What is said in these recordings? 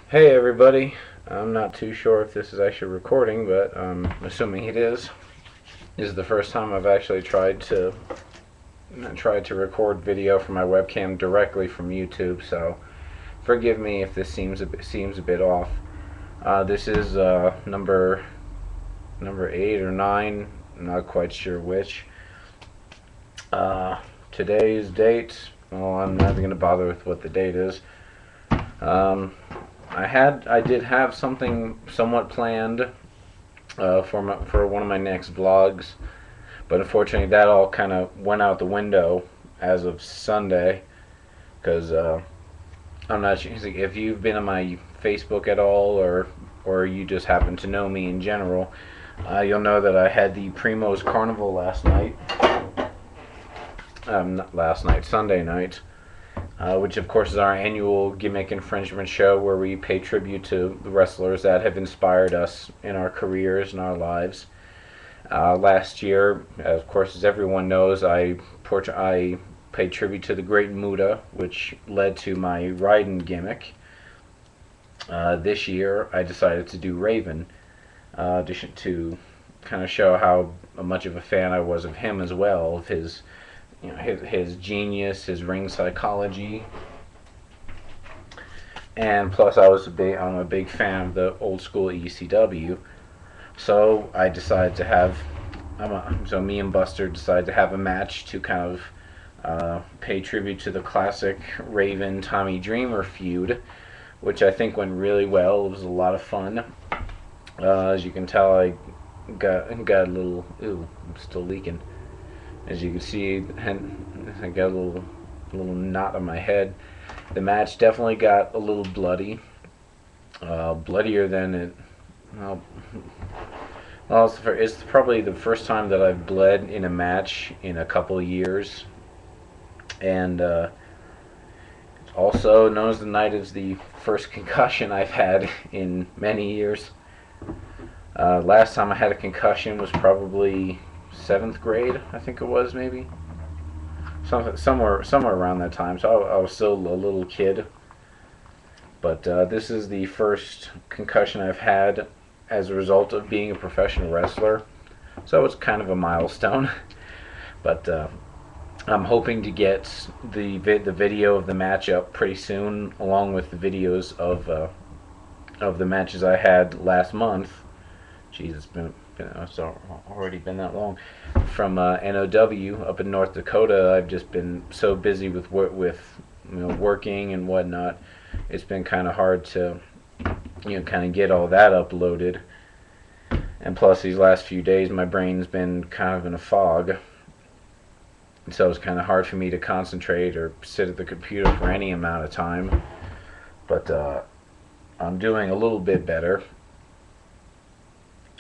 Hey everybody, I'm not too sure if this is actually recording, but I'm assuming it is. This is the first time I've actually tried to record video from my webcam directly from YouTube, so forgive me if this seems a bit off. This is number 8 or 9, I'm not quite sure which. Today's date, well, I'm not even going to bother with what the date is. I did have something somewhat planned for one of my next vlogs, but unfortunately that all kind of went out the window as of Sunday, because I'm not sure if you've been on my Facebook at all, or you just happen to know me in general. You'll know that I had the Primo's Carnival last night. Not last night, Sunday night. Which of course is our annual gimmick infringement show where we pay tribute to the wrestlers that have inspired us in our careers and our lives. Last year, of course, as everyone knows, I paid tribute to the Great Muta, which led to my Raiden gimmick. This year, I decided to do Raven, to kind of show how much of a fan I was of him as well, of his his genius, his ring psychology, and plus I'm a big fan of the old school ECW. So I decided to have so me and Buster decided to have a match to kind of pay tribute to the classic Raven Tommy Dreamer feud, which I think went really well. It was a lot of fun. As you can tell, I got a little. Ooh, I'm still leaking. As you can see, I got a little knot on my head. The match definitely got a little bloody, bloodier than it. Well, it's probably the first time that I've bled in a match in a couple of years, and also known as the night as the first concussion I've had in many years. Last time I had a concussion was probably 7th grade, I think it was, maybe somewhere around that time. So I was still a little kid. But this is the first concussion I've had as a result of being a professional wrestler. So it's kind of a milestone. But I'm hoping to get the video of the match up pretty soon, along with the videos of the matches I had last month. Jeez, it's already been that long. From NOW up in North Dakota, I've just been so busy with working and whatnot. It's been kind of hard to kind of get all that uploaded. And plus, these last few days, my brain's been kind of in a fog, and so it's kind of hard for me to concentrate or sit at the computer for any amount of time. But I'm doing a little bit better.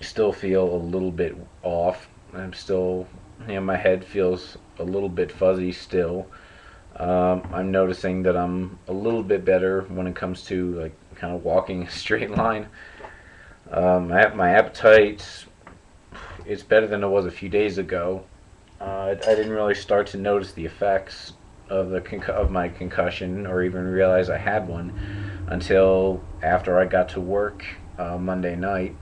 Still feel a little bit off. I'm still, my head feels a little bit fuzzy still. I'm noticing that I'm a little bit better when it comes to like kind of walking a straight line. My appetite, it's better than it was a few days ago. I didn't really start to notice the effects of my concussion, or even realize I had one, until after I got to work Monday night.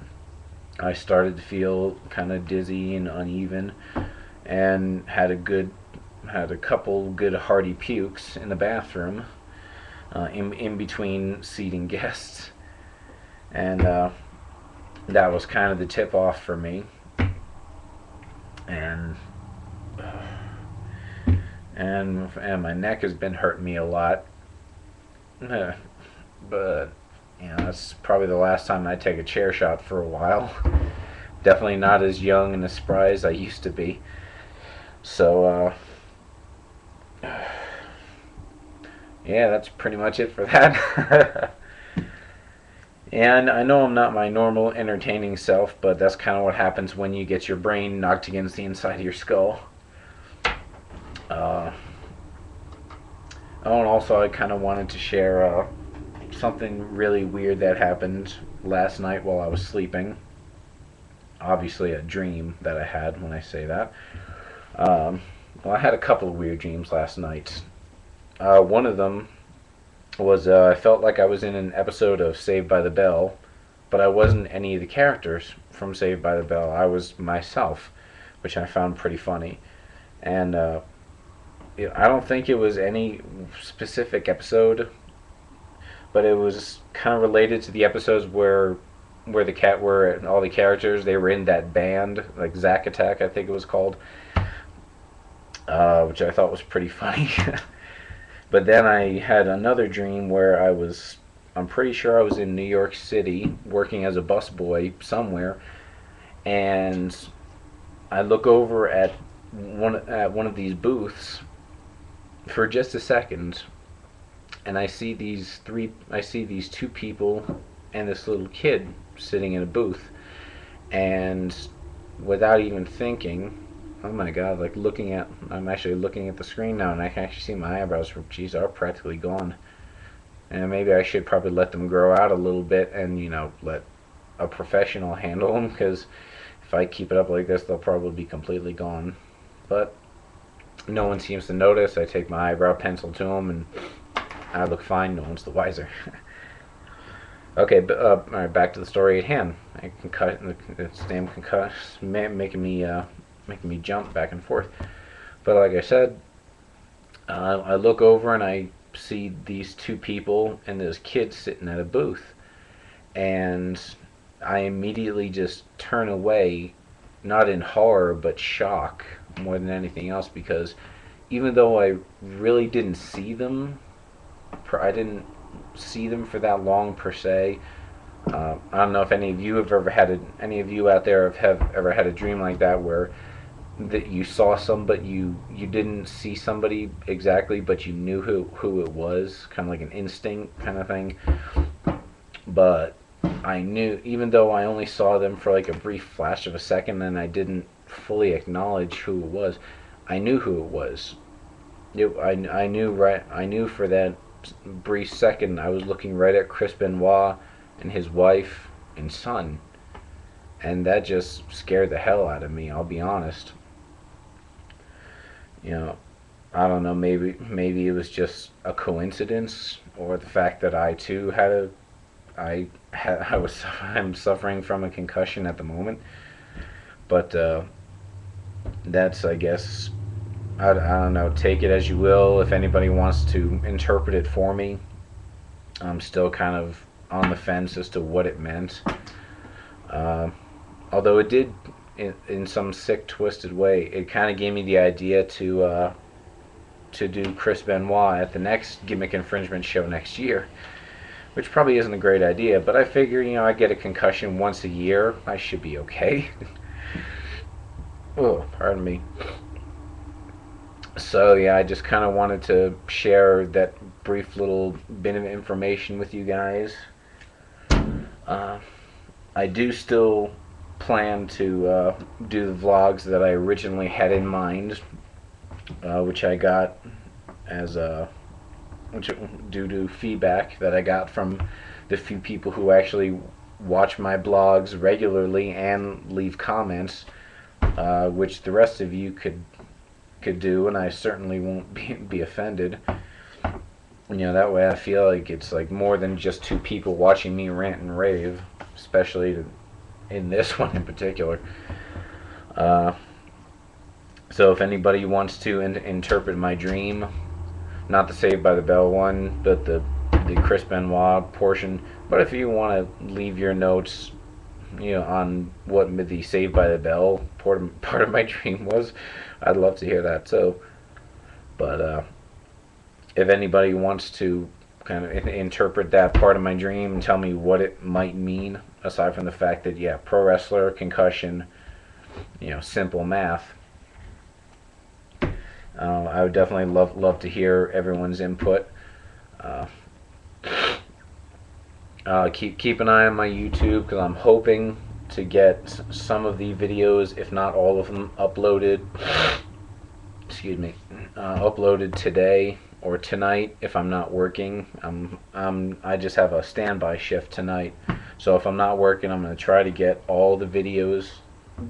I started to feel kind of dizzy and uneven, and had a couple good hearty pukes in the bathroom, in between seating guests, and that was kind of the tip off for me. And my neck has been hurting me a lot, but that's probably the last time I take a chair shot for a while. Definitely not as young and as spry as I used to be. So, yeah, that's pretty much it for that. And I know I'm not my normal entertaining self, but that's kind of what happens when you get your brain knocked against the inside of your skull. Oh, and also I kind of wanted to share something really weird that happened last night while I was sleeping. Obviously a dream that I had when I say that. Well, I had a couple of weird dreams last night. One of them was I felt like I was in an episode of Saved by the Bell, but I wasn't any of the characters from Saved by the Bell. I was myself, which I found pretty funny. And I don't think it was any specific episode, but it was kind of related to the episodes where the cat were all the characters they were in that band, like Zack Attack, I think it was called, which I thought was pretty funny. But then I had another dream where I'm pretty sure I was in New York City working as a busboy somewhere, and I look over at one of these booths for just a second, and I see these two people and this little kid sitting in a booth, and without even thinking, oh my god, I'm actually looking at the screen now, and I can actually see my eyebrows are practically gone. And maybe I should probably let them grow out a little bit and, let a professional handle them, because if I keep it up like this, they'll probably be completely gone. But no one seems to notice. I take my eyebrow pencil to them, and I look fine. No one's the wiser. Okay, but all right, back to the story at hand. It's damn concussed, making me jump back and forth. But like I said, I look over and I see these two people and this kid sitting at a booth, and I immediately just turn away, not in horror but shock more than anything else, because even though I really didn't see them, I didn't see them for that long per se. I don't know if any of you any of you out there have ever had a dream like that, where that you saw you didn't see somebody exactly, but you knew who it was, kind of like an instinct kind of thing. But I knew, even though I only saw them for like a brief flash of a second, and I didn't fully acknowledge who it was, I knew who it was. I knew for that brief second I was looking right at Chris Benoit and his wife and son, and that just scared the hell out of me, I'll be honest. I don't know, maybe it was just a coincidence, or the fact that I too I'm suffering from a concussion at the moment. But that's, I guess, I don't know, take it as you will. If anybody wants to interpret it for me, I'm still kind of on the fence as to what it meant. Although it did, in some sick, twisted way, it kind of gave me the idea to do Chris Benoit at the next Gimmick Infringement show next year, which probably isn't a great idea, but I figure, I get a concussion once a year, I should be okay. Oh, pardon me. So yeah, I just kind of wanted to share that brief little bit of information with you guys. I do still plan to do the vlogs that I originally had in mind, which I got due to feedback that I got from the few people who actually watch my blogs regularly and leave comments, which the rest of you could do, and I certainly won't be offended. That way I feel like it's like more than just two people watching me rant and rave, especially in this one in particular. So if anybody wants to interpret my dream, not the Saved by the Bell one, but the Chris Benoit portion, but if you want to leave your notes, on what the Saved by the Bell part of my dream was, I'd love to hear that too. But if anybody wants to kind of interpret that part of my dream and tell me what it might mean, aside from the fact that, yeah, pro wrestler, concussion, simple math, I would definitely love to hear everyone's input. Keep an eye on my YouTube, because I'm hoping to get some of the videos, if not all of them, uploaded. Excuse me, uploaded today or tonight if I'm not working. I just have a standby shift tonight, so if I'm not working, I'm going to try to get all the videos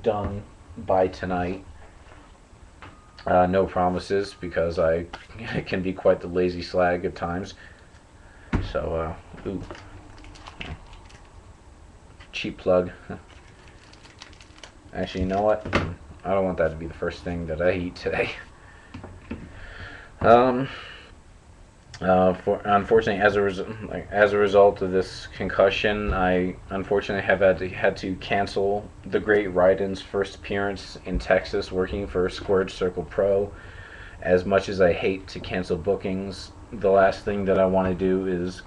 done by tonight. No promises, because I can be quite the lazy slag at times. So, ooh, cheap plug. Actually, you know what? I don't want that to be the first thing that I eat today. Unfortunately, as a result of this concussion, I unfortunately have had to cancel the Great Rydon's first appearance in Texas, working for Squared Circle Pro. As much as I hate to cancel bookings, the last thing that I want to do is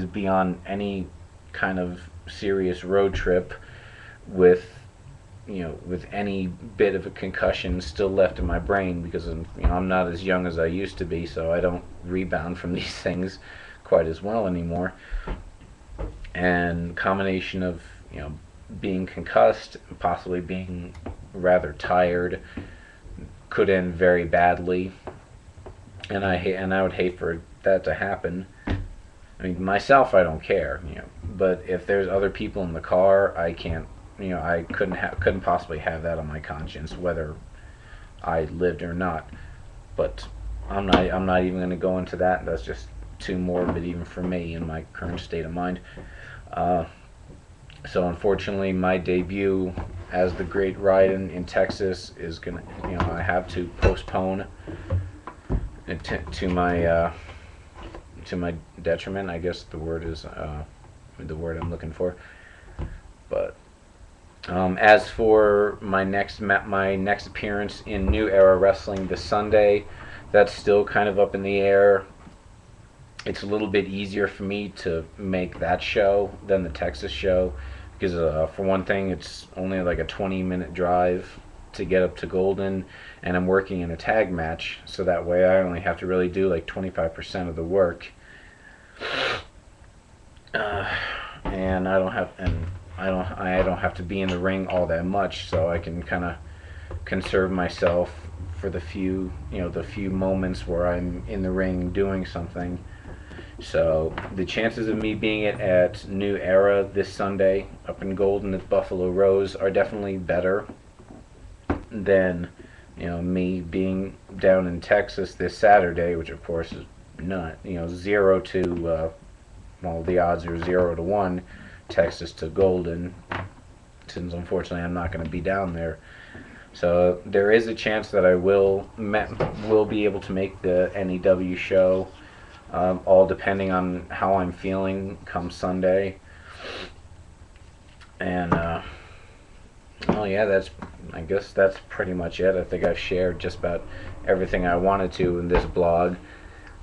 be on any kind of serious road trip with with any bit of a concussion still left in my brain, because I'm not as young as I used to be, so I don't rebound from these things quite as well anymore. And combination of being concussed, possibly being rather tired, could end very badly, and I would hate for that to happen. I mean, myself, I don't care, but if there's other people in the car, I can't. I couldn't possibly have that on my conscience, whether I lived or not. But I'm not even going to go into that. That's just too morbid even for me in my current state of mind. So unfortunately, my debut as the Great Rydon in Texas is gonna, I have to postpone it to my detriment. I guess the word is the word I'm looking for. But as for my next appearance in New Era Wrestling this Sunday, that's still kind of up in the air. It's a little bit easier for me to make that show than the Texas show, because for one thing, it's only like a 20-minute drive to get up to Golden, and I'm working in a tag match, so that way I only have to really do like 25% of the work, and I don't have to be in the ring all that much, so I can kind of conserve myself for the few moments where I'm in the ring doing something. So the chances of me being at New Era this Sunday up in Golden at Buffalo Rose are definitely better than me being down in Texas this Saturday, which of course is not 0 to well, the odds are 0 to 1 Texas to Golden, since unfortunately I'm not going to be down there. So there is a chance that I will be able to make the NEW show, all depending on how I'm feeling come Sunday. And well, yeah, I guess that's pretty much it. I think I've shared just about everything I wanted to in this blog.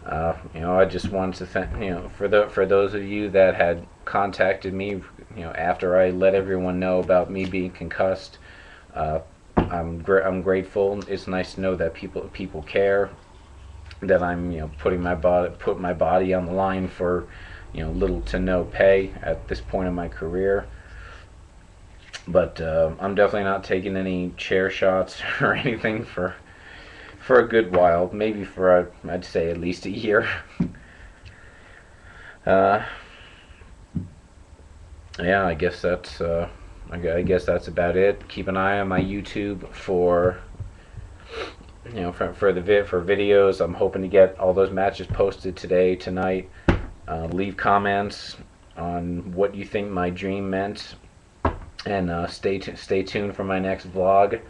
I just wanted to thank for those of you that had contacted me after I let everyone know about me being concussed. I'm grateful. It's nice to know that people care, that I'm putting my body on the line for little to no pay at this point in my career. But I'm definitely not taking any chair shots or anything for a good while, maybe for I'd say at least a year. Yeah, I guess that's about it. Keep an eye on my YouTube for for videos. I'm hoping to get all those matches posted today, tonight. Leave comments on what you think my dream meant, and stay tuned for my next vlog,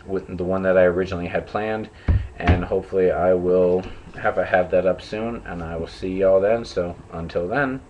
with the one that I originally had planned, and hopefully I will have that up soon, and I will see y'all then. So until then.